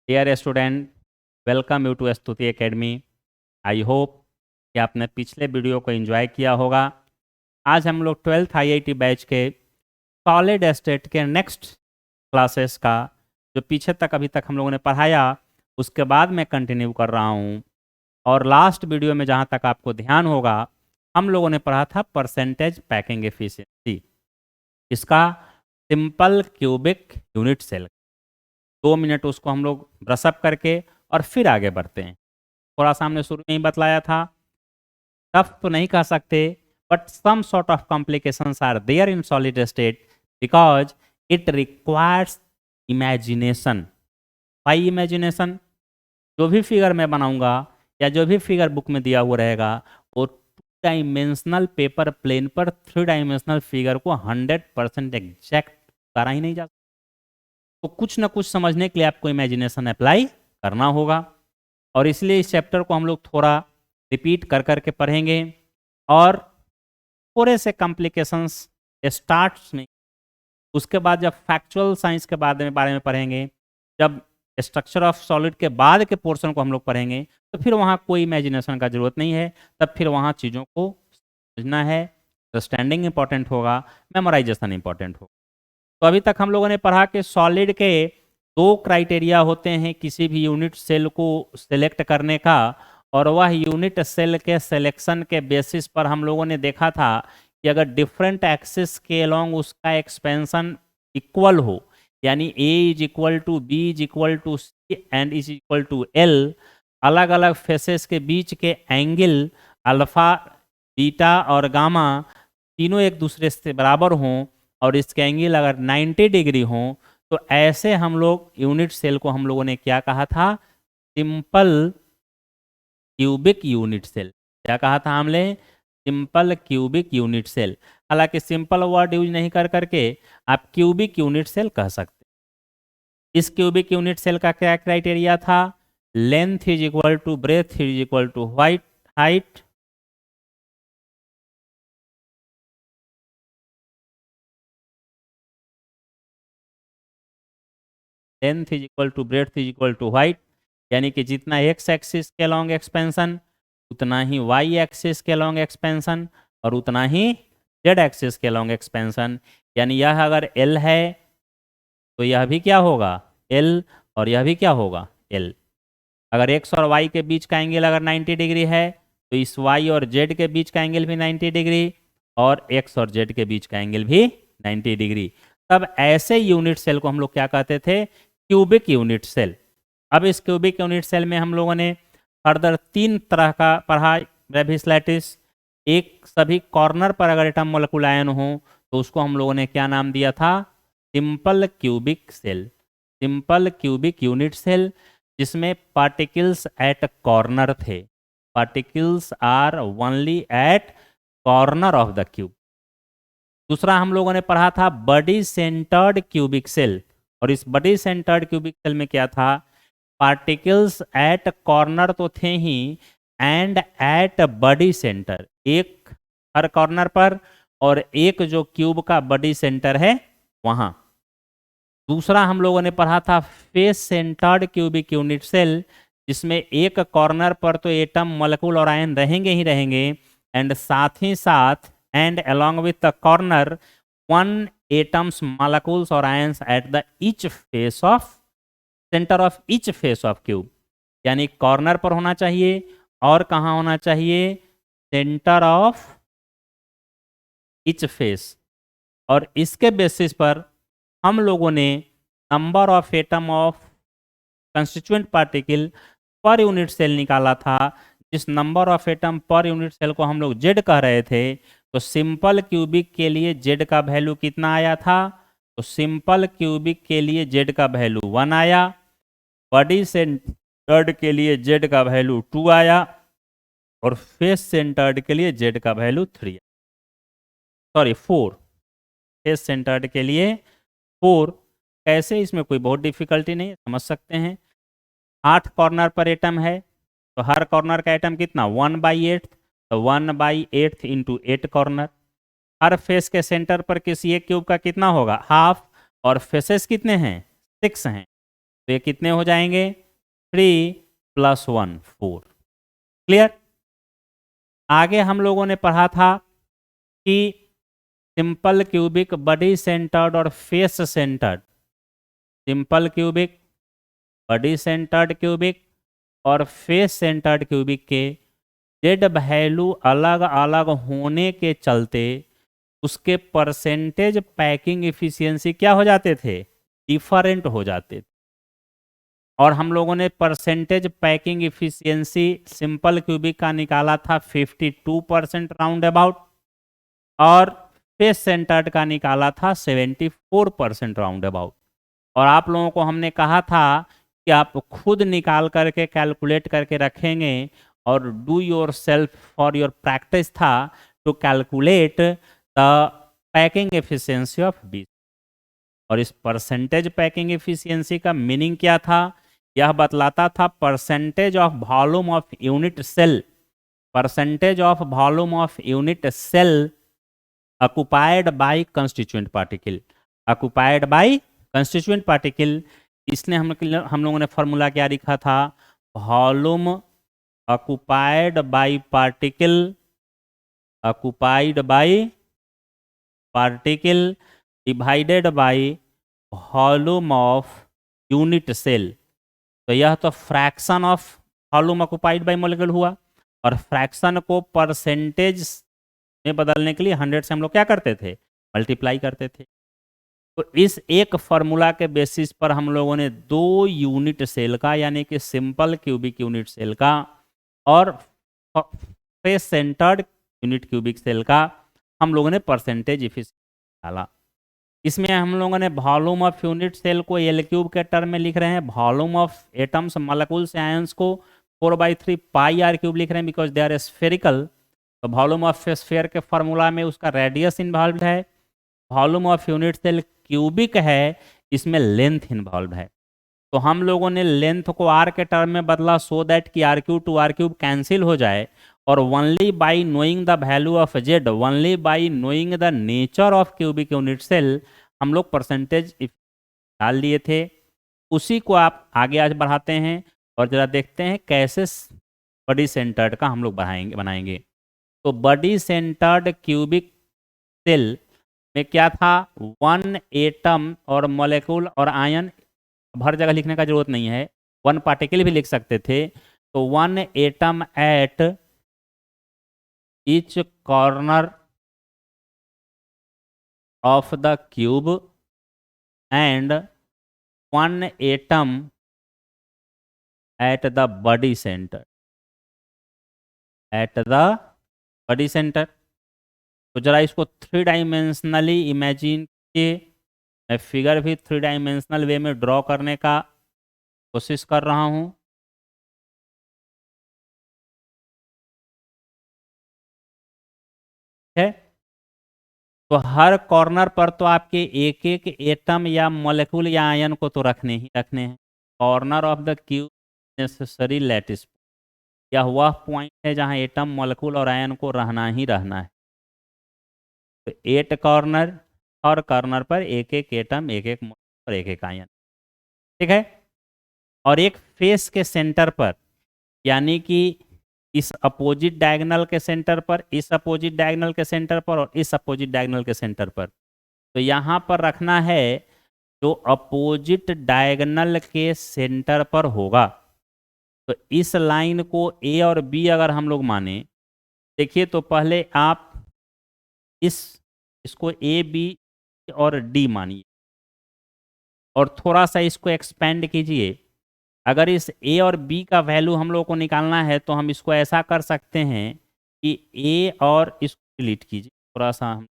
Dear student, welcome you to Stuti academy. I hope कि आपने पिछले वीडियो को एंजॉय किया होगा। आज हम लोग 12th आईआईटी बैच के सॉलिड स्टेट के नेक्स्ट क्लासेस का जो पीछे तक अभी तक हम लोगों ने पढ़ाया उसके बाद मैं कंटिन्यू कर रहा हूँ। और लास्ट वीडियो में जहाँ तक आपको ध्यान होगा, हम लोगों ने पढ़ा था परसेंटेज पैकिंग एफिशिएंसी, इसका simple cubic unit cell. 2 minute उसको हम लोग ब्रशअप करके और फिर आगे बढ़ते हैं। थोड़ा सा हमने शुरू में ही बतलाया था, टफ तो नहीं कह सकते, but some sort of complications are there in solid state because it requires imagination. Why imagination? जो भी फिगर मैं बनाऊंगा या जो भी फिगर बुक में दिया हुआ रहेगा वो 2 डाइमेंशनल पेपर प्लेन पर 3 डाइमेंशनल फिगर को 100% एग्जैक्ट करा ही नहीं जा सकता। तो कुछ ना कुछ समझने के लिए आपको इमेजिनेशन अप्लाई करना होगा, और इसलिए इस चैप्टर को हम लोग थोड़ा रिपीट कर कर के पढ़ेंगे और थोड़े से कॉम्प्लिकेशंस स्टार्ट्स में। उसके बाद जब फैक्चुअल साइंस के बारे में पढ़ेंगे, जब स्ट्रक्चर ऑफ सॉलिड के बाद के पोर्शन को हम लोग पढ़ेंगे, तो फिर वहाँ कोई इमेजिनेशन का जरूरत नहीं है। तब फिर वहाँ चीज़ों को समझना है, अंडरस्टैंडिंग इंपॉर्टेंट होगा, मेमोराइजेशन इंपॉर्टेंट होगा। तो अभी तक हम लोगों ने पढ़ा कि सॉलिड के 2 क्राइटेरिया होते हैं किसी भी यूनिट सेल को सिलेक्ट करने का, और वह यूनिट सेल के सिलेक्शन के बेसिस पर हम लोगों ने देखा था कि अगर डिफरेंट एक्सिस के अलोंग उसका एक्सपेंशन इक्वल हो, यानी a is equal to B is equal to C and is equal to L, अलग अलग फेसेस के बीच के एंगल अल्फा, बीटा और गामा तीनों एक दूसरे से बराबर हों और इसके एंगल अगर 90 डिग्री हों, तो ऐसे हम लोग यूनिट सेल को हम लोगों ने क्या कहा था? Simple cubic unit cell. क्या कहा था हमने? Simple cubic unit cell. हालांकि सिंपल वर्ड यूज नहीं कर करके आप क्यूबिक यूनिट सेल कह सकते। इस क्यूबिक यूनिट सेल का क्या क्राइटेरिया था? Length is equal to breadth is equal to height, length is equal to breadth is equal to height, यानी कि जितना एक्स एक्सिस के लॉन्ग एक्सपेंशन उतना ही वाई एक्सिस के लॉन्ग एक्सपेंशन और उतना ही जेड एक्सिस के लॉन्ग एक्सपेंशन। यानी यह अगर एल है तो यह भी क्या होगा? एल, और यह भी क्या होगा? एल। अगर एक्स और वाई के बीच का एंगल अगर 90 डिग्री है तो इस वाई और जेड के बीच का एंगल भी 90 डिग्री और एक्स और जेड के बीच का एंगल भी 90 डिग्री। तब ऐसे यूनिट सेल को हम लोग क्या कहते थे? Cubic unit cell. अब इस क्यूबिक यूनिट सेल में हम लोगों ने फर्दर 3 तरह का पढ़ा। ब्रेविस लैटिस, एक सभी कॉर्नर पर अगर एटम मोलिक्यूल आयन हो तो उसको हम लोगों ने क्या नाम दिया था? Simple cubic cell. Simple cubic unit cell जिसमें पार्टिकल्स एट कॉर्नर थे। Particles are only at corner of the cube. दूसरा हम लोगों ने पढ़ा था बॉडी सेंटर्ड क्यूबिक सेल, और इस बॉडी सेंटर्ड क्यूबिक सेल में क्या था? पार्टिकल्स एट कॉर्नर तो थे ही, एंड एट बॉडी सेंटर, एक हर कॉर्नर पर और एक जो क्यूब का बॉडी सेंटर है वहां। दूसरा हम लोगों ने पढ़ा था face centred cubic unit cell, जिसमें एक कॉर्नर पर तो एटम मॉलिक्यूल और आयन रहेंगे ही रहेंगे, एंड साथ ही साथ and along with the corner one atoms molecules और ions at the each face of centre of each face of cube. यानी कॉर्नर पर होना चाहिए और कहाँ होना चाहिए? Centre of each face. और इसके बेसिस पर हम लोगों ने number of atom of constituent particle per unit cell निकाला था। जिस number of atom per unit cell को हम लोग जेड कह रहे थे, तो सिंपल क्यूबिक के लिए जेड का वैल्यू कितना आया था? तो सिंपल क्यूबिक के लिए जेड का वैल्यू 1 आया, बॉडी सेंटर्ड के लिए जेड का वैल्यू 2 आया, और फेस सेंटर्ड के लिए जेड का वैल्यू 3, सॉरी 4। फेस सेंटर्ड के लिए 4। कैसे? इसमें कोई बहुत डिफिकल्टी नहीं है, समझ सकते हैं। 8 कॉर्नर पर एटम है तो हर कॉर्नर का एटम कितना? 1/8, तो 1/8 इंटू 8 कॉर्नर। हर फेस के सेंटर पर किसी एक क्यूब का कितना होगा? हाफ, और फेसेस कितने हैं? 6 हैं। तो ये कितने हो जाएंगे? 3 + 1 4। क्लियर? आगे हम लोगों ने पढ़ा था कि सिंपल क्यूबिक, बॉडी सेंटर्ड और face centred, simple cubic, body centred cubic और फेस सेंटर्ड क्यूबिक के जेड वैल्यू अलग अलग होने के चलते उसके परसेंटेज पैकिंग एफिशिएंसी क्या हो जाते थे? डिफरेंट हो जाते थे। और हम लोगों ने percentage packing efficiency simple cubic का निकाला था 52% राउंड अबाउट, और फेस सेंटर्ड का निकाला था 74% राउंड अबाउट। और आप लोगों को हमने कहा था कि आप खुद निकाल करके कैलकुलेट करके रखेंगे और do yourself for your practice था to calculate the packing efficiency of B. और इस परसेंटेज पैकिंग एफिशिएंसी का मीनिंग क्या था? यह बतलाता था percentage of volume of unit cell, percentage of volume of unit cell occupied by constituent particle, occupied by constituent particle। इसने हम लोगों ने फॉर्मूला क्या लिखा था? Volume occupied by particle, occupied by particle divided by volume of unit cell. तो यह तो fraction of volume occupied by molecule हुआ, और फ्रैक्शन को परसेंटेज में बदलने के लिए 100 से हम लोग क्या करते थे? मल्टीप्लाई करते थे। तो इस एक फॉर्मूला के बेसिस पर हम लोगों ने 2 यूनिट सेल का, यानी कि सिंपल क्यूबिक यूनिट सेल का और face centred unit cubic cell का हम लोगों ने परसेंटेज एफिशिएंसी डाला। इसमें हम लोगों ने वॉल्यूम ऑफ यूनिट सेल को एल क्यूब के टर्म में लिख रहे हैं, volume of atoms molecules ions को 4/3 पाई आर क्यूब लिख रहे हैं, बिकॉज दे आर स्फेरिकल। तो वॉल्यूम ऑफ स्फीयर के फॉर्मूला में उसका रेडियस इन्वॉल्व है, volume of unit cell cubic है, इसमें लेंथ इन्वॉल्व है। तो हम लोगों ने लेंथ को आर के टर्म में बदला सो दैट कि R cube to R cube cancel हो जाए, और only by knowing the value of Z, only by knowing the nature of cubic unit cell हम लोग परसेंटेज डाल लिए थे। उसी को आप आगे आज बढ़ाते हैं और जरा देखते हैं कैसे बॉडी सेंटर्ड का हम लोग बनाएंगे। तो बॉडी सेंटर्ड क्यूबिक सेल में क्या था? 1 एटम और मॉलिक्यूल और आयन, हर जगह लिखने का जरूरत नहीं है, 1 पार्टिकल भी लिख सकते थे। तो 1 atom at each corner of the cube and 1 atom at the body centre, at the body centre. तो जरा इसको 3 डायमेंशनली इमेजिन कीजिए। मैं फिगर भी 3 डायमेंशनल वे में ड्रॉ करने का कोशिश कर रहा हूँ। है तो हर कॉर्नर पर तो आपके एक एक एटम या मॉलिक्यूल या आयन को तो रखने ही रखने हैं। Corner of the cube necessary lattice, यह वह पॉइंट है जहां एटम, मॉलिक्यूल और आयन को रहना ही रहना है। तो 8 कॉर्नर, और कॉर्नर पर एक एक एटम, एक एक मॉलिक्यूल और एक एक आयन, ठीक है। और एक फेस के सेंटर पर, यानी कि इस अपोजिट डायगोनल के सेंटर पर, इस अपोजिट डायगोनल के सेंटर पर और इस अपोजिट डायगोनल के सेंटर पर, तो यहाँ पर रखना है जो अपोजिट डायगोनल के सेंटर पर होगा। तो इस लाइन को ए और बी अगर हम लोग माने, देखिए तो पहले आप इसको ए, बी और डी मानिए और थोड़ा सा इसको एक्सपेंड कीजिए। अगर इस ए और बी का वैल्यू हम लोग को निकालना है तो हम इसको ऐसा कर सकते हैं कि ए और इसको डिलीट कीजिए, थोड़ा सा हम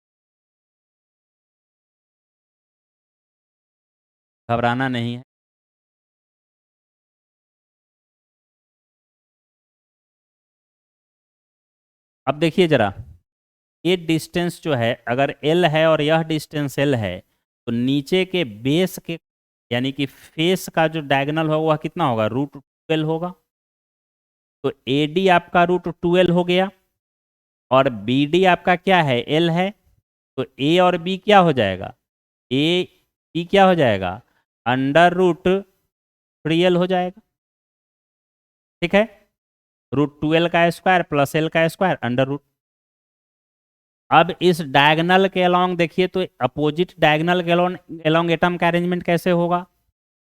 घबराना नहीं है। अब देखिए जरा, ये डिस्टेंस जो है अगर एल है और यह डिस्टेंस एल है, तो नीचे के बेस के यानी कि फेस का जो डायगोनल होगा वह कितना होगा? √12 होगा। तो ए डी आपका √12 हो गया, और बी डी आपका क्या है? एल है। तो ए और बी क्या हो जाएगा? ए बी क्या हो जाएगा? अंडर रूट 3l हो जाएगा। ठीक है, √2l का स्क्वायर प्लस l का स्क्वायर अंडर रूट। अब इस डायगोनल के अलोंग देखिए तो अपोजिट डायगोनल के अलोंग एटम का अरेंजमेंट कैसे होगा।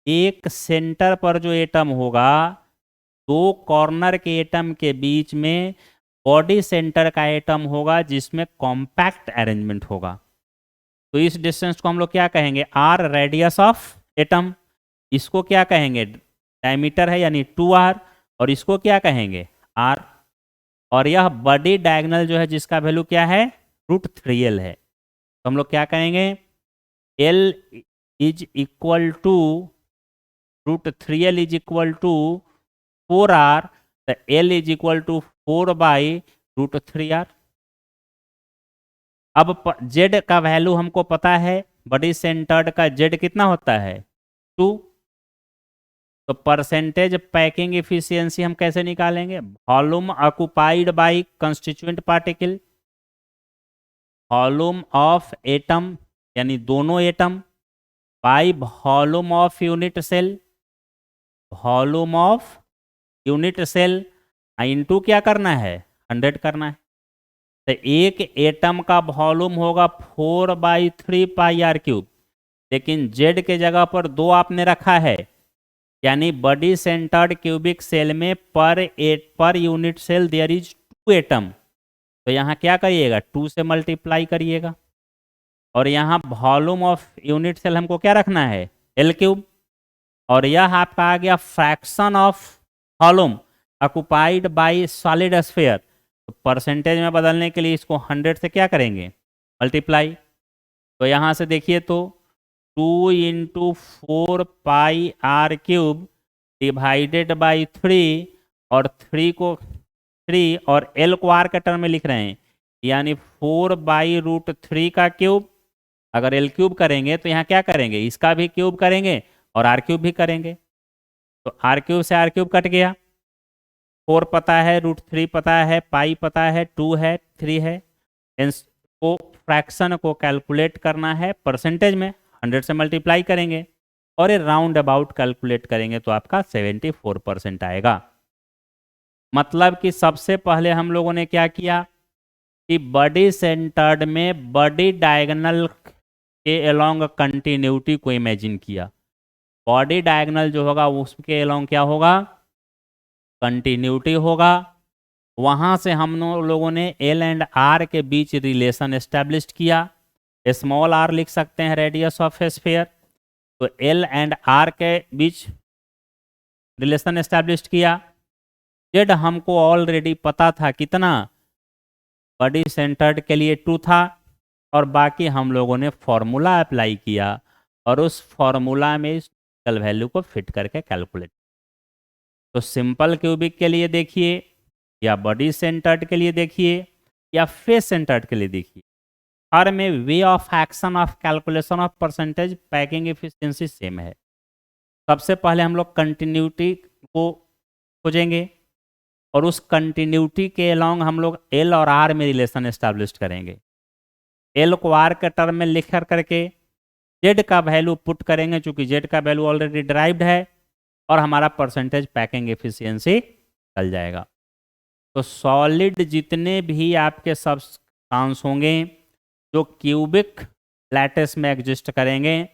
एक सेंटर पर जो एटम होगा, दो कॉर्नर के एटम के बीच में बॉडी सेंटर का एटम होगा जिसमें कॉम्पैक्ट अरेंजमेंट होगा। तो इस डिस्टेंस को हम लोग क्या कहेंगे, आर रेडियस ऑफ एटम। इसको क्या कहेंगे, डायमीटर है यानी 2r, और इसको क्या कहेंगे, r। और यह बॉडी डायगोनल जो है जिसका वैल्यू क्या है, √3l है। तो हम लोग क्या कहेंगे, l is equal to √3l is equal to 4r, तो l is equal to 4/√3r। अब z का वैल्यू हमको पता है, बॉडी सेंटर्ड का z कितना होता है, 2। तो परसेंटेज पैकिंग इफिशियंसी हम कैसे निकालेंगे, volume occupied by constituent particle, volume of atom यानी दोनों atom, by volume of unit cell, volume of unit cell into क्या करना है, 100 करना है। तो एक एटम का वॉल्यूम होगा 4/3πr³, लेकिन z के जगह पर 2 आपने रखा है, यानी बॉडी सेंटर्ड क्यूबिक सेल में per unit cell there is 2 atom. तो यहाँ क्या करिएगा, 2 से मल्टीप्लाई करिएगा, और यहाँ वॉल्यूम ऑफ यूनिट सेल हमको क्या रखना है, L³, और यह आपका आ गया fraction of volume occupied bye solid sphere. तो परसेंटेज में बदलने के लिए इसको 100 से क्या करेंगे, मल्टीप्लाई। तो यहाँ से देखिए तो 2 × 4πr³ डिवाइडेड बाई 3, और 3 और l को r के टर्म में लिख रहे हैं, यानी 4/√3 का क्यूब। अगर l³ करेंगे तो यहाँ क्या करेंगे, इसका भी क्यूब करेंगे और r³ भी करेंगे। तो r³ से r³ कट गया, 4 पता है, √3 पता है, पाई पता है, 2 है, 3 है। को फ्रैक्शन को कैलकुलेट करना है परसेंटेज में, 100 से मल्टीप्लाई करेंगे और ये राउंड अबाउट कैलकुलेट करेंगे तो आपका 74% आएगा। मतलब कि सबसे पहले हम लोगों ने क्या किया कि बॉडी सेंटर्ड में बॉडी डायगोनल के अलोंग कंटिन्यूटी को इमेजिन किया। बॉडी डायगोनल जो होगा उसके अलोंग क्या होगा, कंटिन्यूटी होगा। वहाँ से हम लोगों ने एल एंड आर के बीच रिलेशन एस्टेब्लिश किया। स्मॉल आर लिख सकते हैं रेडियस ऑफ स्फीयर। तो एल एंड आर के बीच रिलेशन एस्टेब्लिश किया। जेड हमको ऑलरेडी पता था कितना, बॉडी सेंटर्ड के लिए 2 था, और बाकी हम लोगों ने फॉर्मूला अप्लाई किया और उस फॉर्मूला में इस वैल्यू को फिट करके कैलकुलेट। तो सिंपल क्यूबिक के लिए देखिए, या बॉडी सेंटर्ड के लिए देखिए, या फेस सेंटर्ड के लिए देखिए, हर में way of action of calculation of percentage packing efficiency same है। सबसे पहले हम लोग कंटिन्यूटी को खोजेंगे और उस कंटिन्यूटी के अलोंग हम लोग एल और आर में रिलेशन एस्टैब्लिश करेंगे। एल को आर के टर्म में लिख करके जेड का वैल्यू पुट करेंगे, चूंकि जेड का वैल्यू ऑलरेडी डिराइव्ड है, और हमारा परसेंटेज पैकिंग एफिशिएंसी चल जाएगा। तो सॉलिड जितने भी आपके सब्सटेंस होंगे जो क्यूबिक लैटिस में एग्जिस्ट करेंगे,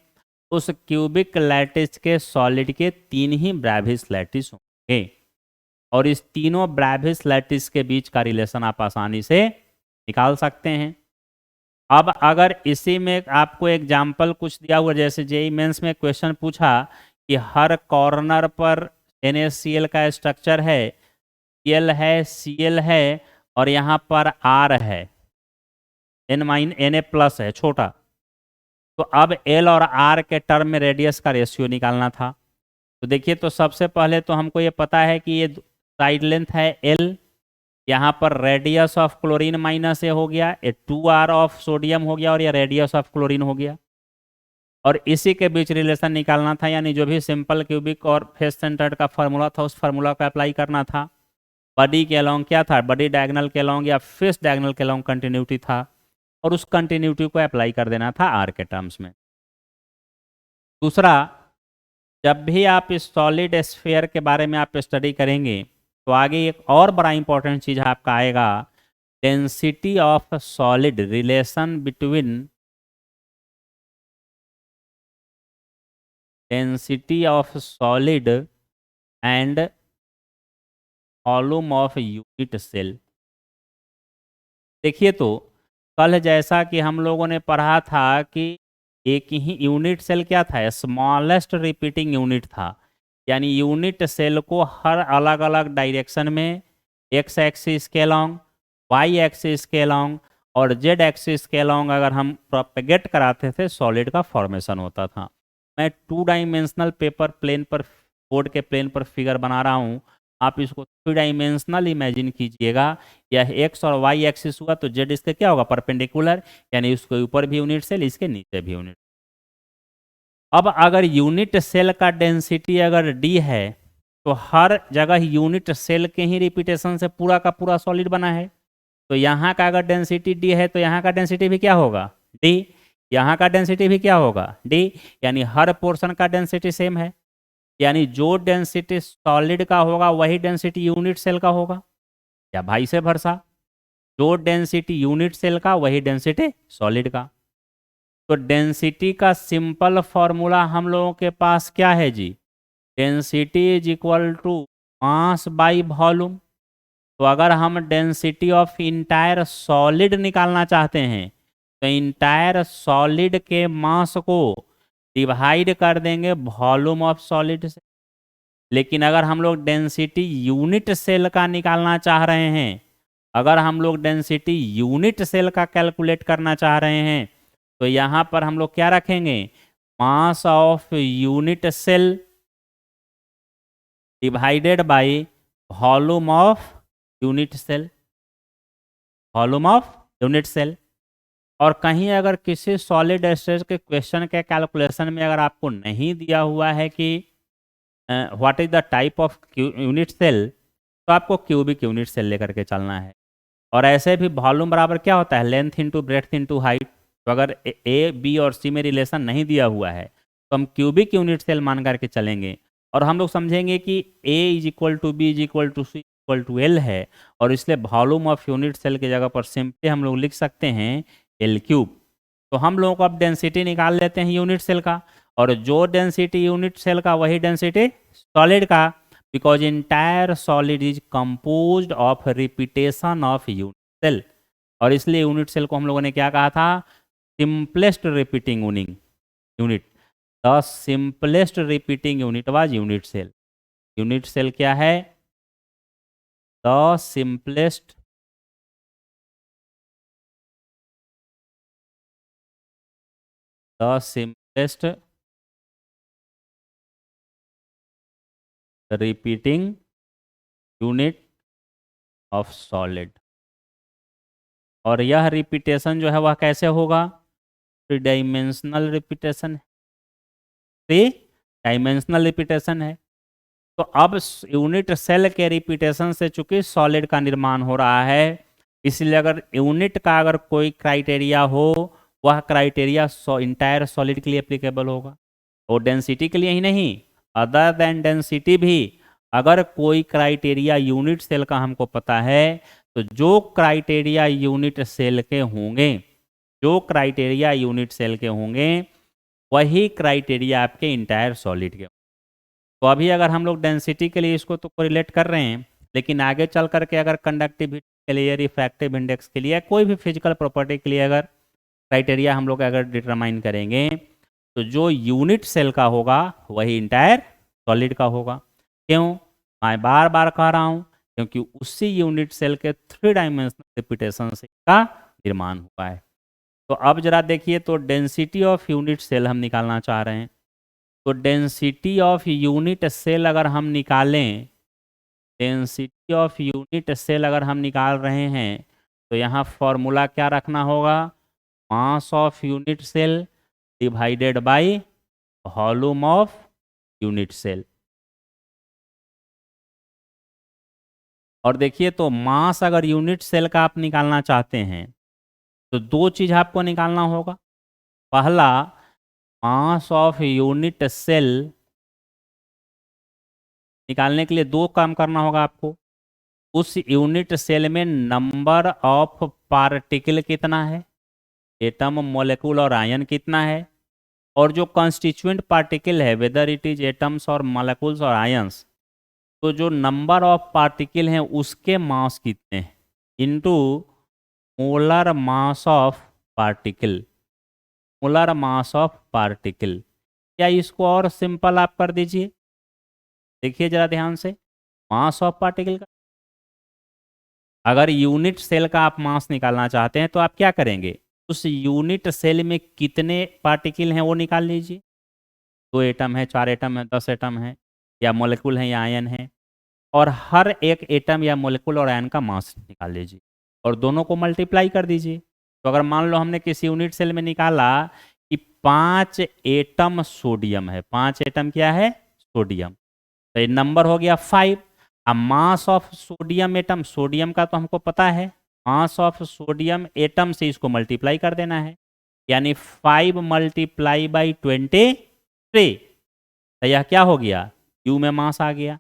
उस क्यूबिक लैटिस के सॉलिड के 3 ही ब्रैविस लैटिस होंगे, और इस तीनों ब्रैविस लैटिस के बीच का रिलेशन आप आसानी से निकाल सकते हैं। अब अगर इसी में आपको एग्जाम्पल कुछ दिया हुआ, जैसे जेईई मेंस में क्वेश्चन पूछा कि हर कॉर्नर पर NaCl का स्ट्रक्चर है, Cl है, Cl है, और यहाँ पर R है, Na+ है छोटा। तो अब L और R के टर्म में रेडियस का रेशियो निकालना था। तो देखिए, तो सबसे पहले तो हमको ये पता है कि ये साइड लेंथ है L, यहाँ पर रेडियस ऑफ क्लोरीन -A हो गया, ये 2R ऑफ सोडियम हो गया, और ये रेडियस ऑफ क्लोरीन हो गया, और इसी के बीच रिलेशन निकालना था, यानी जो भी सिंपल क्यूबिक और फेस सेंटर्ड का फार्मूला था उस फार्मूला को अप्लाई करना था। बॉडी के अलोंग क्या था, बॉडी डायगोनल के अलोंग या फेस डायगोनल के अलोंग कंटिन्यूटी था, और उस कंटिन्यूटी को अप्लाई कर देना था आर के टर्म्स में। दूसरा, जब भी आप इस सॉलिड स्फीयर के बारे में आप स्टडी करेंगे तो आगे एक और बड़ा इंपॉर्टेंट चीज आपका आएगा, density of solid, relation between density of solid and volume of unit cell. देखिए तो कल जैसा कि हम लोगों ने पढ़ा था कि एक ही यूनिट सेल क्या था, स्मॉलेस्ट रिपीटिंग यूनिट था। यानी यूनिट सेल को हर अलग अलग डायरेक्शन में, एक्स एक्सिस के अलॉन्ग, वाई एक्सिस के अलॉन्ग और जेड एक्सिस के अलॉन्ग अगर हम प्रोपेगेट कराते थे, सॉलिड का फॉर्मेशन होता था। मैं 2 डाइमेंशनल पेपर प्लेन पर, बोर्ड के प्लेन पर फिगर बना रहा हूँ, आप इसको 3 डाइमेंशनल इमेजिन कीजिएगा। यह एक्स और वाई एक्सिस हुआ तो जेड इसके क्या होगा, परपेंडिकुलर, यानी उसके ऊपर भी यूनिट सेल, इसके नीचे भी यूनिट। अब अगर यूनिट सेल का डेंसिटी अगर डी है तो हर जगह यूनिट सेल के ही रिपीटेशन से पूरा का पूरा सॉलिड बना है। तो यहाँ का अगर डेंसिटी डी है तो यहाँ का डेंसिटी भी क्या होगा, डी। यहाँ का डेंसिटी भी क्या होगा, डी। यानी हर पोर्शन का डेंसिटी सेम है। यानी जो डेंसिटी सॉलिड का होगा वही डेंसिटी यूनिट सेल का होगा, या भाई से भरसा, जो डेंसिटी यूनिट सेल का वही डेंसिटी सॉलिड का। तो डेंसिटी का सिंपल फॉर्मूला हम लोगों के पास क्या है जी, density is equal to mass by volume. तो अगर हम डेंसिटी ऑफ इंटायर सॉलिड निकालना चाहते हैं तो इंटायर सॉलिड के मास को डिवाइड कर देंगे वॉल्यूम ऑफ सॉलिड से। लेकिन अगर हम लोग डेंसिटी यूनिट सेल का निकालना चाह रहे हैं, अगर हम लोग डेंसिटी यूनिट सेल का कैलकुलेट करना चाह रहे हैं तो यहाँ पर हम लोग क्या रखेंगे, mass of unit cell divided by volume of unit cell, volume of unit cell. और कहीं अगर किसी सॉलिड स्टेट के क्वेश्चन के कैलकुलेशन में अगर आपको नहीं दिया हुआ है कि what is the type of unit cell, तो आपको क्यूबिक यूनिट सेल लेकर के चलना है। और ऐसे भी वॉल्यूम बराबर क्या होता है, length into breadth into height. तो अगर ए बी और सी में रिलेशन नहीं दिया हुआ है तो हम क्यूबिक यूनिट सेल मान करके चलेंगे। और हम लोग समझेंगे कि a is equal to B is equal to c equal to l है, और इसलिए वॉल्यूम ऑफ यूनिट सेल की जगह पर सिंपली हम लोग लिख सकते हैं एल क्यूब। तो हम लोगों को अब डेंसिटी निकाल लेते हैं यूनिट सेल का, और जो डेंसिटी यूनिट सेल का वही डेंसिटी सॉलिड का, because entire solid is composed of repetition of unit cell. और इसलिए यूनिट सेल को हम लोगों ने क्या कहा था, simplest repeating unit. The simplest repeating unit was unit cell. Unit cell क्या है, the simplest repeating unit of solid. और यह रिपीटेशन जो है वह कैसे होगा, 3 डाइमेंशनल रिपीटेशन, 3 डाइमेंशनल रिपीटेशन है। तो अब यूनिट सेल के रिपीटेशन से चूंकि सॉलिड का निर्माण हो रहा है, इसलिए अगर यूनिट का अगर कोई क्राइटेरिया हो, वह क्राइटेरिया इंटायर सॉलिड के लिए एप्लीकेबल होगा। और डेंसिटी के लिए ही नहीं, अदर देन डेंसिटी भी अगर कोई क्राइटेरिया यूनिट सेल का हमको पता है, तो जो क्राइटेरिया यूनिट सेल के होंगे, जो क्राइटेरिया यूनिट सेल के होंगे वही क्राइटेरिया आपके इंटायर सॉलिड के। तो अभी अगर हम लोग डेंसिटी के लिए इसको तो कोरिलेट कर रहे हैं, लेकिन आगे चल करके अगर कंडक्टिविटी के लिए, रिफ्रैक्टिव इंडेक्स के लिए, कोई भी फिजिकल प्रॉपर्टी के लिए अगर क्राइटेरिया हम लोग अगर डिटरमाइन करेंगे, तो जो यूनिट सेल का होगा वही इंटायर सॉलिड का होगा। क्यों, मैं बार बार कह रहा हूँ, क्योंकि उसी यूनिट सेल के 3 डाइमेंशनल रिपीटेशन से इसका निर्माण हुआ है। तो अब जरा देखिए, तो डेंसिटी ऑफ यूनिट सेल हम निकालना चाह रहे हैं। तो डेंसिटी ऑफ यूनिट सेल अगर हम निकालें, डेंसिटी ऑफ यूनिट सेल अगर हम निकाल रहे हैं, तो यहाँ फॉर्मूला क्या रखना होगा, mass of unit cell divided by volume of unit cell. और देखिए, तो मास अगर यूनिट सेल का आप निकालना चाहते हैं तो 2 चीज आपको निकालना होगा। पहला, मास ऑफ यूनिट सेल निकालने के लिए दो काम करना होगा आपको। उस यूनिट सेल में नंबर ऑफ पार्टिकल कितना है, एटम, मॉलिक्यूल और आयन कितना है, और जो कॉन्स्टिट्यूएंट पार्टिकल है वेदर इट इज एटम्स और मॉलिक्यूल्स और आयंस, तो जो नंबर ऑफ पार्टिकल हैं उसके मास कितने हैं into molar mass of particle, molar mass of particle. क्या इसको और सिंपल आप कर दीजिए, देखिए जरा ध्यान से। मास ऑफ पार्टिकल का अगर यूनिट सेल का आप मास निकालना चाहते हैं तो आप क्या करेंगे, उस यूनिट सेल में कितने पार्टिकल हैं वो निकाल लीजिए। 2 एटम है, 4 एटम है, 10 एटम है, या मॉलिक्यूल है या आयन है, और हर एक एटम या मॉलिक्यूल और आयन का मास निकाल लीजिए और दोनों को मल्टीप्लाई कर दीजिए। तो अगर मान लो हमने किसी यूनिट सेल में निकाला कि 5 एटम सोडियम है, 5 एटम क्या है, सोडियम, तो ये नंबर हो गया 5। अब mass of sodium atom, sodium का तो हमको पता है, मास ऑफ सोडियम एटम से इसको मल्टीप्लाई कर देना है, यानी 5 मल्टीप्लाई बाई 23, तो यह क्या हो गया, यू में मास आ गया।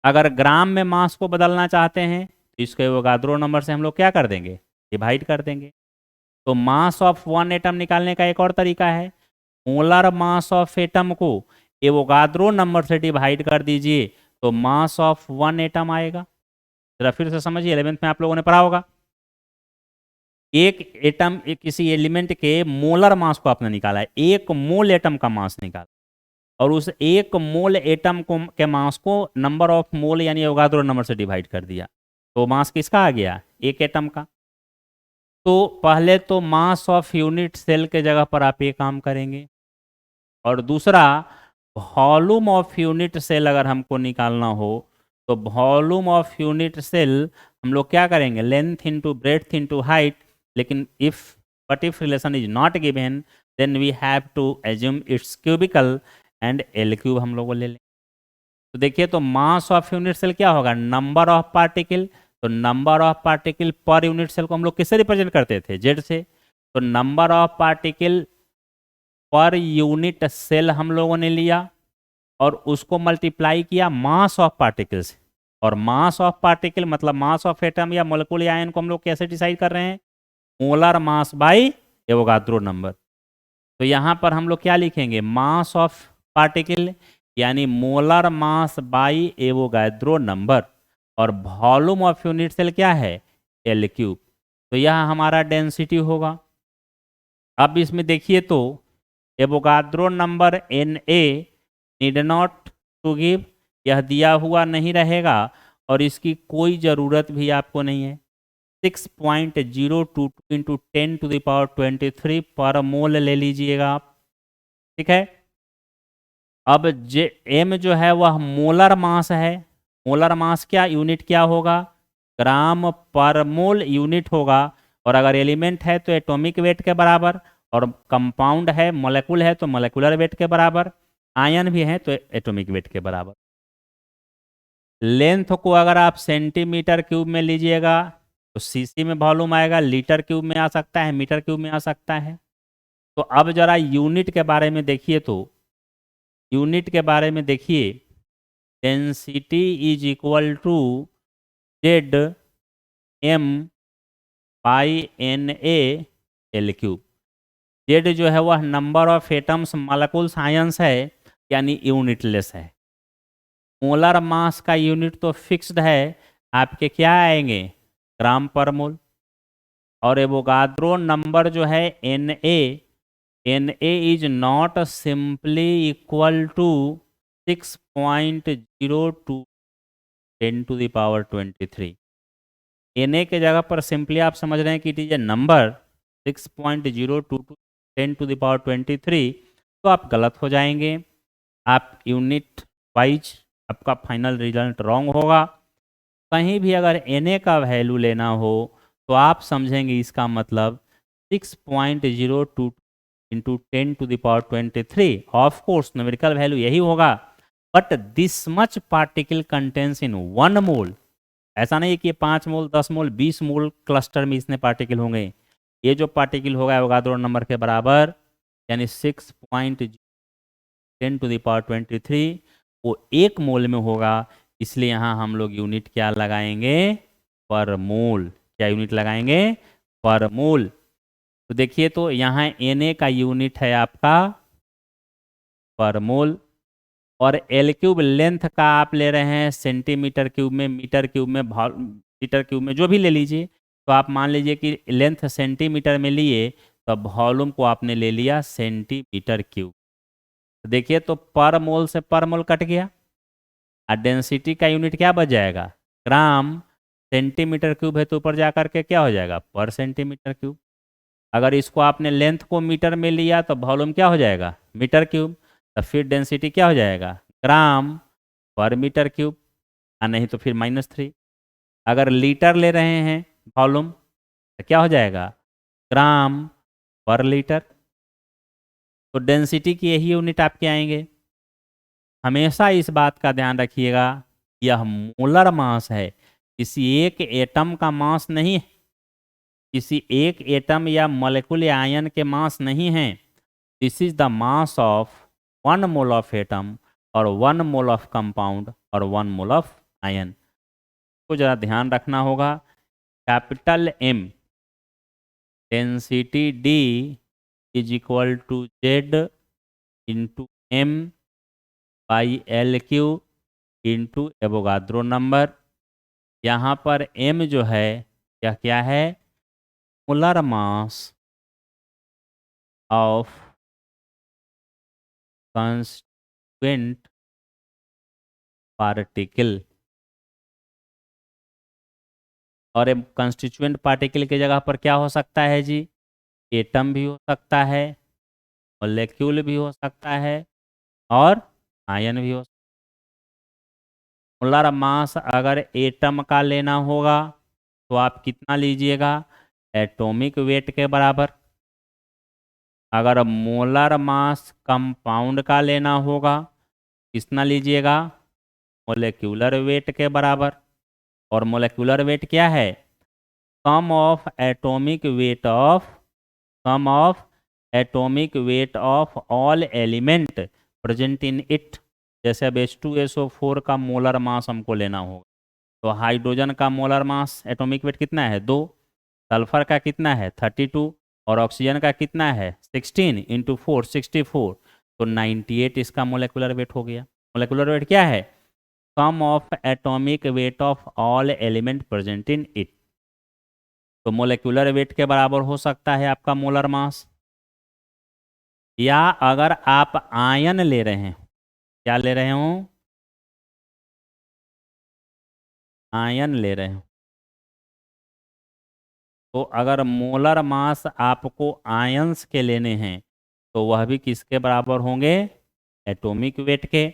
अगर ग्राम में मास को बदलना चाहते हैं तो इसके एवोगाद्रो नंबर से हम लोग क्या कर देंगे, डिवाइड कर देंगे। तो मास ऑफ वन एटम निकालने का एक और तरीका है, मोलर मास ऑफ एटम को एवोगाद्रो नंबर से डिवाइड कर दीजिए तो मास ऑफ वन एटम आएगा। जरा फिर से समझिए, 11th में आप लोगों ने पढ़ा होगा, एक एटम किसी एलिमेंट के मोलर मास को आपने निकाला है, एक मोल एटम का मास निकाला, और उस एक मोल एटम को के मास को नंबर ऑफ मोल यानी एवोगाद्रो नंबर से डिवाइड कर दिया, तो मास किसका आ गया, एक एटम का। तो पहले तो मास ऑफ यूनिट सेल के जगह पर आप ये काम करेंगे, और दूसरा वॉल्यूम ऑफ यूनिट सेल अगर हमको निकालना हो तो वॉल्यूम ऑफ यूनिट सेल हम लोग क्या करेंगे, length into breadth into height, लेकिन if but if relation is not given then we have to assume it's cubical and l cube हम लोग ले लें। तो देखिए, तो मास ऑफ यूनिट सेल क्या होगा, नंबर ऑफ पार्टिकल, तो number of particle per unit cell को हम लोग किससे रिप्रेजेंट करते थे, जेड से, तो number of particle per unit cell हम लोगों ने लिया और उसको मल्टीप्लाई किया मास ऑफ पार्टिकल से, और मास ऑफ पार्टिकल मतलब मास ऑफ एटम या मोलिक्यूल या आयन को हम लोग कैसे डिसाइड कर रहे हैं, molar mass by Avogadro number. तो यहाँ पर हम लोग क्या लिखेंगे, मास ऑफ पार्टिकल यानी molar mass by Avogadro number, और वॉल्यूम ऑफ यूनिट सेल क्या है, एल क्यूब। तो यह हमारा डेंसिटी होगा। अब इसमें देखिए तो Avogadro number N A need not to give, यह दिया हुआ नहीं रहेगा और इसकी कोई ज़रूरत भी आपको नहीं है। 6.022 इंटू 10⁻23 पर मोल ले लीजिएगा आप, ठीक है। अब जे एम जो है वह मोलर मास है, मोलर मास क्या यूनिट क्या होगा, ग्राम पर मोल यूनिट होगा, और अगर एलिमेंट है तो एटॉमिक वेट के बराबर, और कंपाउंड है मॉलिक्यूल है तो मॉलिक्यूलर वेट के बराबर, आयन भी है तो एटॉमिक वेट के बराबर। लेंथ को अगर आप सेंटीमीटर क्यूब में लीजिएगा तो सीसी में वॉल्यूम आएगा, लीटर क्यूब में आ सकता है, मीटर क्यूब में आ सकता है। तो अब जरा यूनिट के बारे में देखिए, तो यूनिट के बारे में देखिए, density is equal to Z M by N A L cube. Z जो है वह number of atoms molecules ions है, यानी यूनिटलेस है। मोलर मास का यूनिट तो फिक्स्ड है, आपके क्या आएंगे, ग्राम पर मोल, और एवोगाद्रो नंबर जो है N A is not simply equal to 6.02 10⁻23। N A के जगह पर सिंपली आप समझ रहे हैं कि इट इज ए नंबर 6.022 10⁻23, तो आप गलत हो जाएंगे, आप यूनिट वाइज आपका फाइनल रिजल्ट रॉन्ग होगा। कहीं भी अगर एन ए का वैल्यू लेना हो तो आप समझेंगे इसका मतलब 6.02 into 10⁻23, of course numerical value यही होगा, but this much particle contains in 1 mole. ऐसा नहीं कि 5 मोल 10 मोल 20 मोल क्लस्टर में इसने पार्टिकल होंगे, ये जो पार्टिकल होगा एवोगाद्रो नंबर के बराबर, यानी 6.10⁻23 वो 1 मोल में होगा, इसलिए यहाँ हम लोग यूनिट क्या लगाएंगे, पर मोल। क्या यूनिट लगाएंगे, पर मोल। तो देखिए तो यहाँ Na का यूनिट है आपका पर मोल, और एल क्यूब लेंथ का आप ले रहे हैं सेंटीमीटर क्यूब में, मीटर क्यूब में, लीटर क्यूब में, जो भी ले लीजिए। तो आप मान लीजिए कि लेंथ सेंटीमीटर में लिए तो वॉल्यूम को आपने ले लिया सेंटीमीटर क्यूब। तो देखिए तो पर मोल से पर मोल कट गया, और डेंसिटी का यूनिट क्या बच जाएगा, ग्राम। सेंटीमीटर क्यूब है तो ऊपर जा करके क्या हो जाएगा, पर सेंटीमीटर क्यूब। अगर इसको आपने लेंथ को मीटर में लिया तो वॉल्यूम क्या हो जाएगा, मीटर क्यूब। तो फिर डेंसिटी क्या हो जाएगा, ग्राम पर मीटर क्यूब, और नहीं तो फिर -3। अगर लीटर ले रहे हैं वॉल्यूम तो क्या हो जाएगा, ग्राम पर लीटर। तो डेंसिटी की यही यूनिट आपके आएंगे। हमेशा इस बात का ध्यान रखिएगा, यह मोलर मास है, किसी एक एटम का मास नहीं है, किसी एक एटम या मॉलिक्यूल या आयन के मास नहीं है। This is the mass of 1 mole of atom और 1 मोल ऑफ कंपाउंड और 1 मोल ऑफ आयन। को जरा ध्यान रखना होगा। Capital M density D is equal to Z into M by L cube into Avogadro number. यहाँ पर M जो है यह क्या है, molar mass of constituent particle. और कंस्टिट्यूएंट पार्टिकल की जगह पर क्या हो सकता है जी, एटम भी हो सकता है, मॉलिक्यूल भी हो सकता है, और आयन भी हो सकता है। मोलर मास अगर एटम का लेना होगा तो आप कितना लीजिएगा, एटॉमिक वेट के बराबर। अगर मोलर मास कंपाउंड का लेना होगा कितना लीजिएगा, मोलेक्यूलर वेट के बराबर। और मोलेक्यूलर वेट क्या है, sum of atomic weight of sum of atomic weight of all element present in it. जैसे अब H2SO4 का मोलर मास हमको लेना होगा, तो हाइड्रोजन का मोलर मास एटॉमिक वेट कितना है, 2। सल्फर का कितना है, 32। और ऑक्सीजन का कितना है, 16 इंटू 4 64। तो 98 इसका मोलेकुलर वेट हो गया। मोलेकुलर वेट क्या है, sum of atomic weight of all element present in it. तो मोलेकुलर वेट के बराबर हो सकता है आपका मोलर मास। या अगर आप आयन ले रहे हैं, क्या ले रहे हो, आयन ले रहे हो, तो अगर मोलर मास आपको आयंस के लेने हैं तो वह भी किसके बराबर होंगे, एटॉमिक वेट के।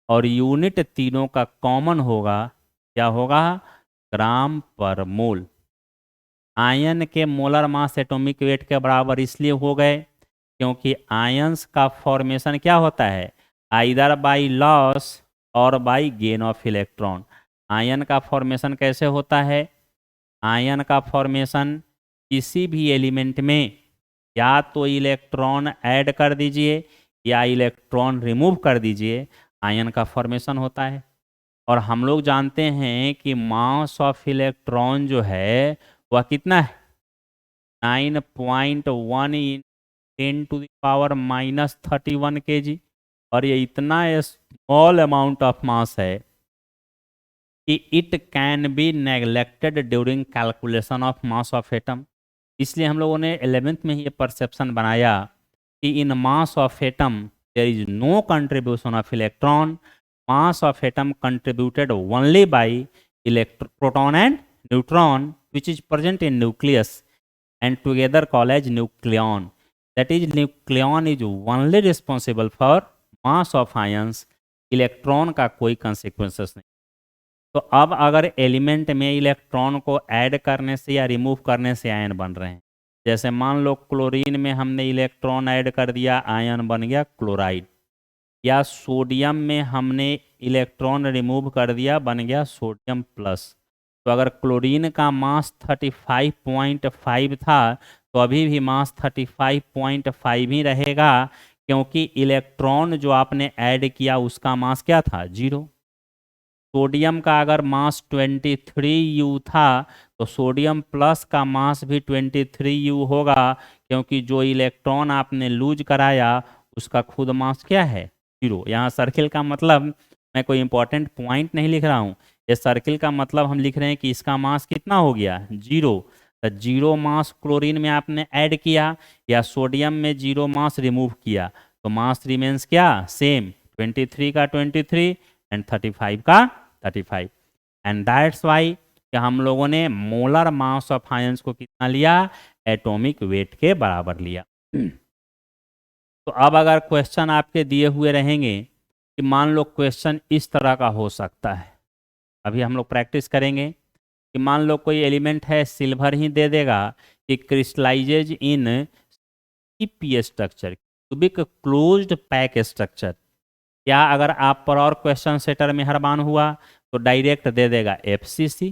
और यूनिट तीनों का कॉमन होगा, क्या होगा, ग्राम पर मोल। आयन के मोलर मास एटॉमिक वेट के बराबर इसलिए हो गए क्योंकि आयंस का फॉर्मेशन क्या होता है, आइदर बाई लॉस और by gain of electron. Ion का फॉर्मेशन कैसे होता है, आयन का फॉर्मेशन किसी भी एलिमेंट में या तो इलेक्ट्रॉन ऐड कर दीजिए या इलेक्ट्रॉन रिमूव कर दीजिए, आयन का फॉर्मेशन होता है। और हम लोग जानते हैं कि मास ऑफ इलेक्ट्रॉन जो है वह कितना है, 9.1 इन 10⁻³ kg। और ये इतना स्मॉल अमाउंट ऑफ मास है कि it can be neglected during calculation of mass of atom. इसलिए हम लोगों ने 11th में ही ये परसेप्शन बनाया कि in mass of atom there is no contribution of electron, mass of atom contributed only by proton and neutron which is present in nucleus and together called as nucleon. That is, nucleon is only responsible for mass of ions. Electron का कोई consequences नहीं। तो अब अगर element में electron को add करने से या रिमूव करने से आयन बन रहे हैं, जैसे मान लो क्लोरीन में हमने इलेक्ट्रॉन ऐड कर दिया, आयन बन गया क्लोराइड। या सोडियम में हमने इलेक्ट्रॉन रिमूव कर दिया, बन गया सोडियम प्लस। तो अगर क्लोरीन का मास 35.5 था तो अभी भी मास 35.5 ही रहेगा, क्योंकि इलेक्ट्रॉन जो आपने ऐड किया उसका मास क्या था, 0। सोडियम का अगर मास 23U था तो सोडियम प्लस का मास भी 23U होगा, क्योंकि जो इलेक्ट्रॉन आपने लूज कराया उसका खुद मास क्या है, 0। यहाँ सर्किल का मतलब मैं कोई इंपॉर्टेंट पॉइंट नहीं लिख रहा हूँ, ये सर्किल का मतलब हम लिख रहे हैं कि इसका मास कितना हो गया, 0। तो 0 मास क्लोरीन में आपने ऐड किया या सोडियम में 0 मास रिमूव किया तो मास रिमेन्स क्या, सेम, 23 का 23 एंड 35 का 35। एंड दैट्स वाई कि हम लोगों ने मोलर मास ऑफ आयंस को कितना लिया, एटॉमिक वेट के बराबर लिया। तो अब अगर क्वेश्चन आपके दिए हुए रहेंगे कि मान लो क्वेश्चन इस तरह का हो सकता है, अभी हम लोग प्रैक्टिस करेंगे कि मान लो कोई एलिमेंट है, सिल्वर ही दे देगा कि crystallizes in P structure, cubic closed pack structure. या अगर आप पर और क्वेश्चन सेटर मेहरबान हुआ तो डायरेक्ट दे देगा FCC,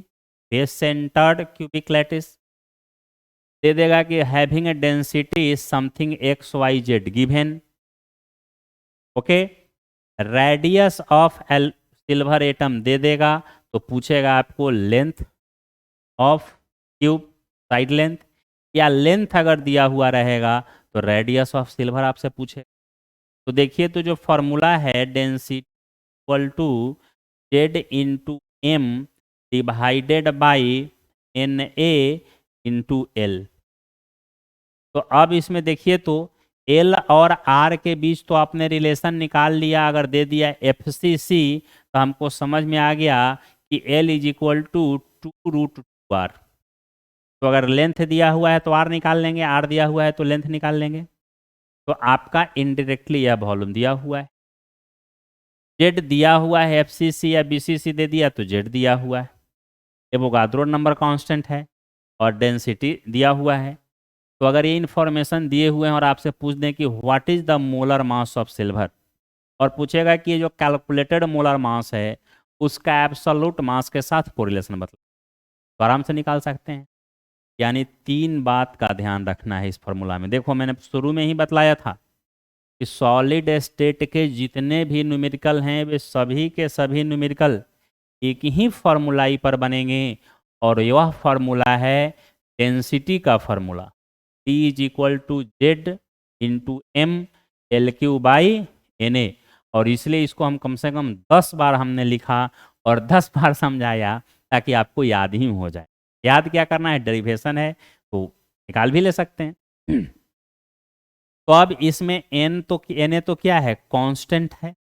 face centred cubic lattice, दे देगा कि having a density something XYZ given, okay. Radius of l silver atom दे देगा तो पूछेगा आपको length of cube, side length, या लेंथ अगर दिया हुआ रहेगा तो रेडियस ऑफ सिल्वर आपसे पूछे। तो देखिए, तो जो फॉर्मूला है density equal to Z into M divided by N A into L. तो अब इसमें देखिए तो एल और आर के बीच तो आपने रिलेशन निकाल लिया, अगर दे दिया FCC तो हमको समझ में आ गया कि L is equal to 2√2R। तो अगर लेंथ दिया हुआ है तो R निकाल लेंगे, R दिया हुआ है तो लेंथ निकाल लेंगे। तो आपका इनडायरेक्टली यह वॉल्यूम दिया हुआ है, जेड दिया हुआ है, FCC या BCC दे दिया तो जेड दिया हुआ है, एवोगाद्रो नंबर कांस्टेंट है और डेंसिटी दिया हुआ है। तो अगर ये इन्फॉर्मेशन दिए हुए हैं और आपसे पूछ दें कि what is the molar mass of silver, और पूछेगा कि ये जो कैलकुलेटेड मोलर मास है उसका एब्सोल्यूट मास के साथ कोरिलेशन मतलब, तो आराम से निकाल सकते हैं। यानी 3 बात का ध्यान रखना है इस फॉर्मूला में। देखो, मैंने शुरू में ही बतलाया था कि सॉलिड स्टेट के जितने भी न्यूमेरिकल हैं वे सभी के सभी न्यूमेरिकल एक ही फॉर्मूलाई पर बनेंगे, और यह फॉर्मूला है डेंसिटी का formula, T is equal to Z into M L cube by N A. और इसलिए इसको हम कम से कम 10 बार हमने लिखा और 10 बार समझाया ताकि आपको याद ही हो जाए। याद क्या करना है, डेरिवेशन है तो निकाल भी ले सकते हैं। तो अब इसमें Na तो क्या है, कांस्टेंट है।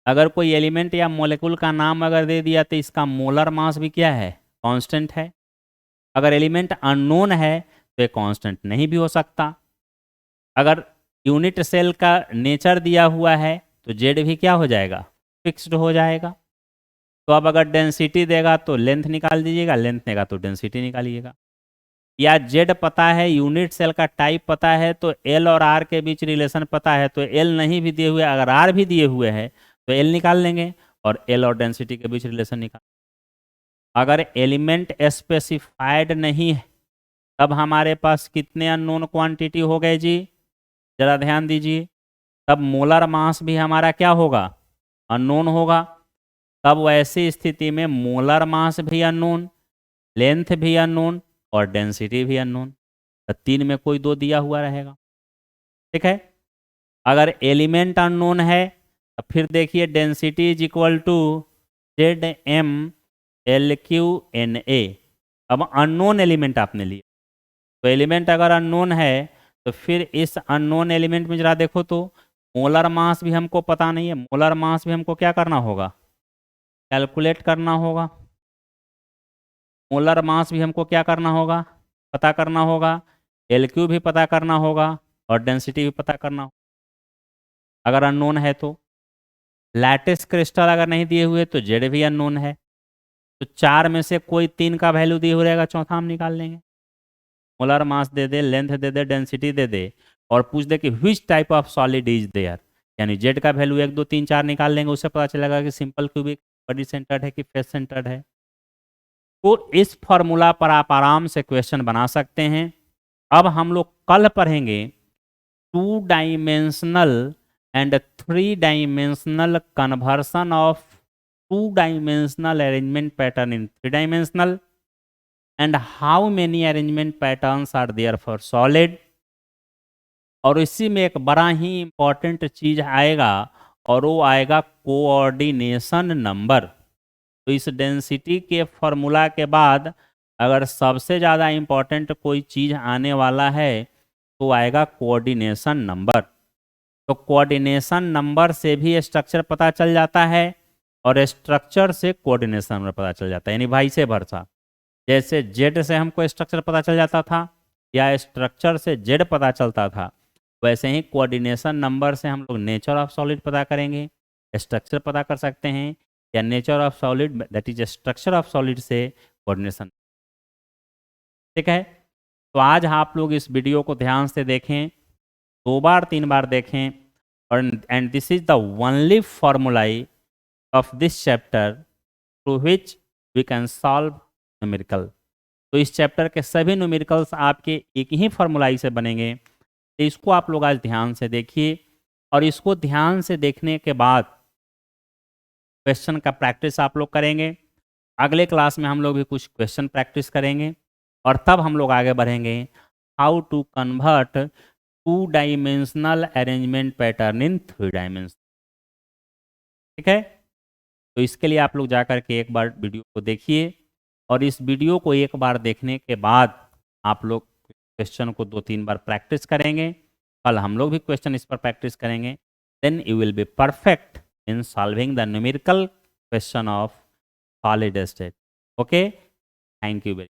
अगर कोई एलिमेंट या मॉलिक्यूल का नाम अगर दे दिया तो इसका मोलर मास भी क्या है, कांस्टेंट है। अगर एलिमेंट अननोन है तो ये कांस्टेंट नहीं भी हो सकता। अगर यूनिट सेल का नेचर दिया हुआ है तो जेड भी क्या हो जाएगा, फिक्स्ड हो जाएगा। तो अब अगर डेंसिटी देगा तो लेंथ निकाल दीजिएगा, लेंथ देगा तो डेंसिटी निकालिएगा। या जेड पता है, यूनिट सेल का टाइप पता है, तो एल और आर के बीच रिलेशन पता है, तो एल नहीं भी दिए हुए अगर आर भी दिए हुए हैं तो एल निकाल लेंगे और एल और डेंसिटी के बीच रिलेशन निकाल। अगर एलिमेंट स्पेसिफाइड नहीं है तब हमारे पास कितने अननोन क्वांटिटी हो गए जी, जरा ध्यान दीजिए। तब मोलर मास भी हमारा क्या होगा, अननोन होगा। तब वैसी स्थिति में मोलर मास भी अननोन, लेंथ भी अननोन और डेंसिटी भी अननोन। तो 3 में कोई 2 दिया हुआ रहेगा, ठीक है। अगर एलिमेंट अननोन है तो फिर देखिए density is equal to Z M L cube N A. अब अननोन एलिमेंट आपने लिया, तो एलिमेंट अगर अननोन है तो फिर इस अननोन एलिमेंट में जरा देखो तो मोलर मास भी हमको पता नहीं है, मोलर मास भी हमको क्या करना होगा, कैलकुलेट करना होगा। मोलर मास भी हमको क्या करना होगा, पता करना होगा। एल क्यू भी पता करना होगा और डेंसिटी भी पता करना होगा अगर अननोन है तो। लैटिस क्रिस्टल अगर नहीं दिए हुए तो जेड भी अननोन है, तो 4 में से कोई 3 का वैल्यू दिए हुए रहेगा, चौथा हम निकाल लेंगे। मोलर मास दे दे, लेंथ दे दे, डेंसिटी दे दे और पूछ दे कि which type of solid is there, यानी जेड का वैल्यू 1 2 3 4 निकाल लेंगे, उससे पता चलेगा कि सिंपल क्यूबिक बॉडी सेंटर्ड है कि फेस सेंटर्ड है। तो इस फॉर्मूला पर आप आराम से क्वेश्चन बना सकते हैं। अब हम लोग कल पढ़ेंगे 2 dimensional and 3 dimensional conversion of 2-dimensional arrangement pattern in 3-dimensional, and how many arrangement patterns are there for solid. और इसी में एक बड़ा ही इम्पोर्टेंट चीज आएगा और वो आएगा कोऑर्डिनेशन नंबर। तो इस डेंसिटी के फॉर्मूला के बाद अगर सबसे ज़्यादा इम्पोर्टेंट कोई चीज़ आने वाला है तो आएगा कोऑर्डिनेशन नंबर। तो कोऑर्डिनेशन नंबर से भी स्ट्रक्चर पता चल जाता है और स्ट्रक्चर से कोऑर्डिनेशन नंबर पता चल जाता है, यानी भाई से वर्सा। जैसे जेड से हमको स्ट्रक्चर पता चल जाता था या स्ट्रक्चर से जेड पता चलता था, वैसे ही कोऑर्डिनेशन नंबर से हम लोग नेचर ऑफ सॉलिड पता करेंगे, स्ट्रक्चर पता कर सकते हैं, या nature of solid that is structure of solid से कोऑर्डिनेशन। ठीक है, तो आज आप लोग इस वीडियो को ध्यान से देखें, 2 बार 3 बार देखें, और and this is the only formulae of this chapter through which we can solve numerical. तो इस चैप्टर के सभी न्यूमेरिकल्स आपके एक ही फॉर्मूलाई से बनेंगे। तो इसको आप लोग आज ध्यान से देखिए, और इसको ध्यान से देखने के बाद क्वेश्चन का प्रैक्टिस आप लोग करेंगे। अगले क्लास में हम लोग भी कुछ क्वेश्चन प्रैक्टिस करेंगे और तब हम लोग आगे बढ़ेंगे how to convert two dimensional arrangement pattern in 3 dimension. ठीक है, तो इसके लिए आप लोग जा कर के एक बार वीडियो को देखिए, और इस वीडियो को एक बार देखने के बाद आप लोग क्वेश्चन को 2-3 बार प्रैक्टिस करेंगे। कल हम लोग भी क्वेश्चन इस पर प्रैक्टिस करेंगे। Then you will be perfect in solving the numerical question of solid state. Okay, thank you very much.